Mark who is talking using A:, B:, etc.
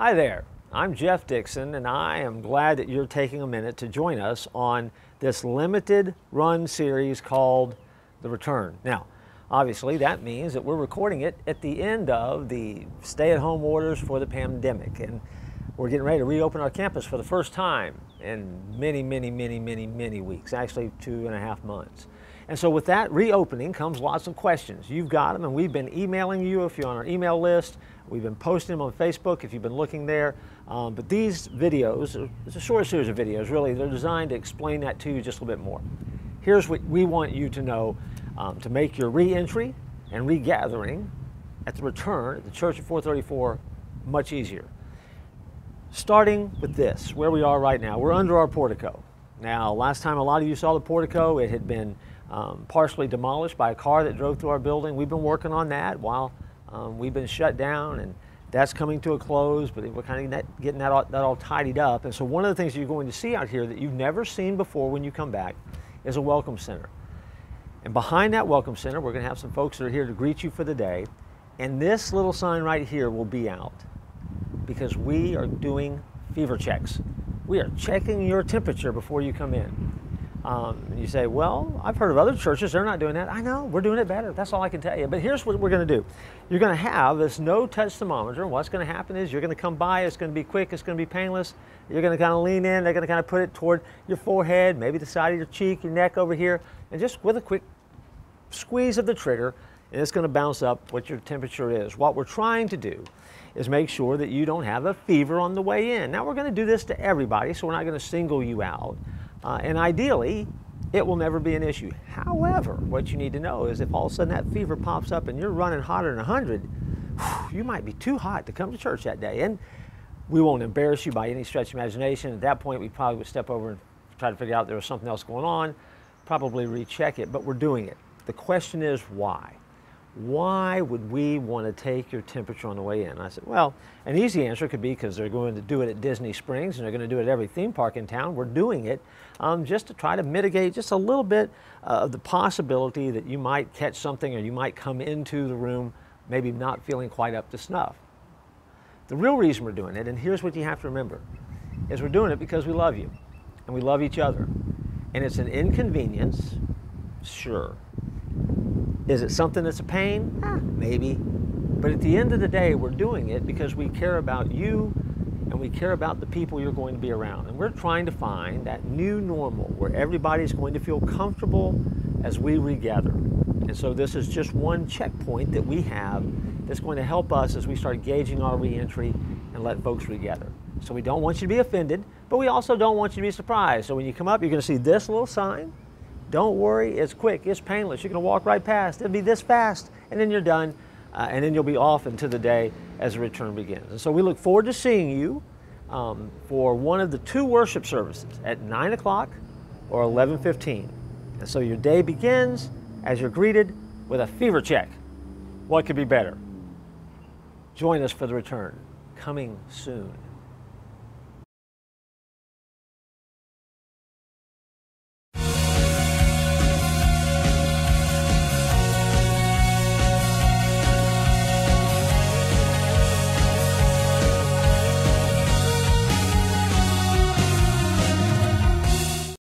A: Hi there, I'm Jeff Dixon, and I am glad that you're taking a minute to join us on this limited run series called The Return. Now, obviously that means that we're recording it at the end of the stay-at-home orders for the pandemic, and we're getting ready to reopen our campus for the first time in many weeks, actually 2.5 months. And so with that reopening comes lots of questions. You've got them, and we've been emailing you if you're on our email list. We've been posting them on Facebook if you've been looking there. But these videos, it's a short series of videos really, they're designed to explain that to you just a little bit more. Here's what we want you to know to make your re-entry and regathering at the return at the church at 434 much easier. Starting with this, where we are right now, we're under our portico. Now, last time a lot of you saw the portico, it had been partially demolished by a car that drove through our building. We've been working on that while we've been shut down, and that's coming to a close, but we're kind of getting that all tidied up. And so one of the things you're going to see out here that you've never seen before when you come back is a welcome center. And behind that welcome center, we're going to have some folks that are here to greet you for the day. And this little sign right here will be out because we are doing fever checks. We are checking your temperature before you come in. You say, well, I've heard of other churches, they're not doing that. I know, we're doing it better. That's all I can tell you. But here's what we're going to do. You're going to have this no-touch thermometer. What's going to happen is you're going to come by, it's going to be quick, it's going to be painless. You're going to kind of lean in, they're going to kind of put it toward your forehead, maybe the side of your cheek, your neck over here, and just with a quick squeeze of the trigger, and it's going to bounce up what your temperature is. What we're trying to do is make sure that you don't have a fever on the way in. Now, we're going to do this to everybody, so we're not going to single you out. And ideally, it will never be an issue. However, what you need to know is if all of a sudden that fever pops up and you're running hotter than 100, you might be too hot to come to church that day. And we won't embarrass you by any stretch of imagination. At that point, we probably would step over and try to figure out if there was something else going on, probably recheck it, but we're doing it. The question is why? Why would we want to take your temperature on the way in? I said, well, an easy answer could be because they're going to do it at Disney Springs and they're going to do it at every theme park in town. We're doing it just to try to mitigate just a little bit of the possibility that you might catch something or you might come into the room maybe not feeling quite up to snuff. The real reason we're doing it, and here's what you have to remember, is we're doing it because we love you and we love each other. And it's an inconvenience, sure. Is it something that's a pain? Maybe. But at the end of the day, we're doing it because we care about you and we care about the people you're going to be around. And we're trying to find that new normal where everybody's going to feel comfortable as we regather. And so this is just one checkpoint that we have that's going to help us as we start gauging our reentry and let folks regather. So we don't want you to be offended, but we also don't want you to be surprised. So when you come up, you're going to see this little sign. Don't worry, it's quick, it's painless. You're going to walk right past. It'll be this fast, and then you're done, and then you'll be off into the day as the return begins. And so we look forward to seeing you for one of the two worship services at 9 o'clock or 11:15. And so your day begins as you're greeted with a fever check. What could be better? Join us for the return, coming soon.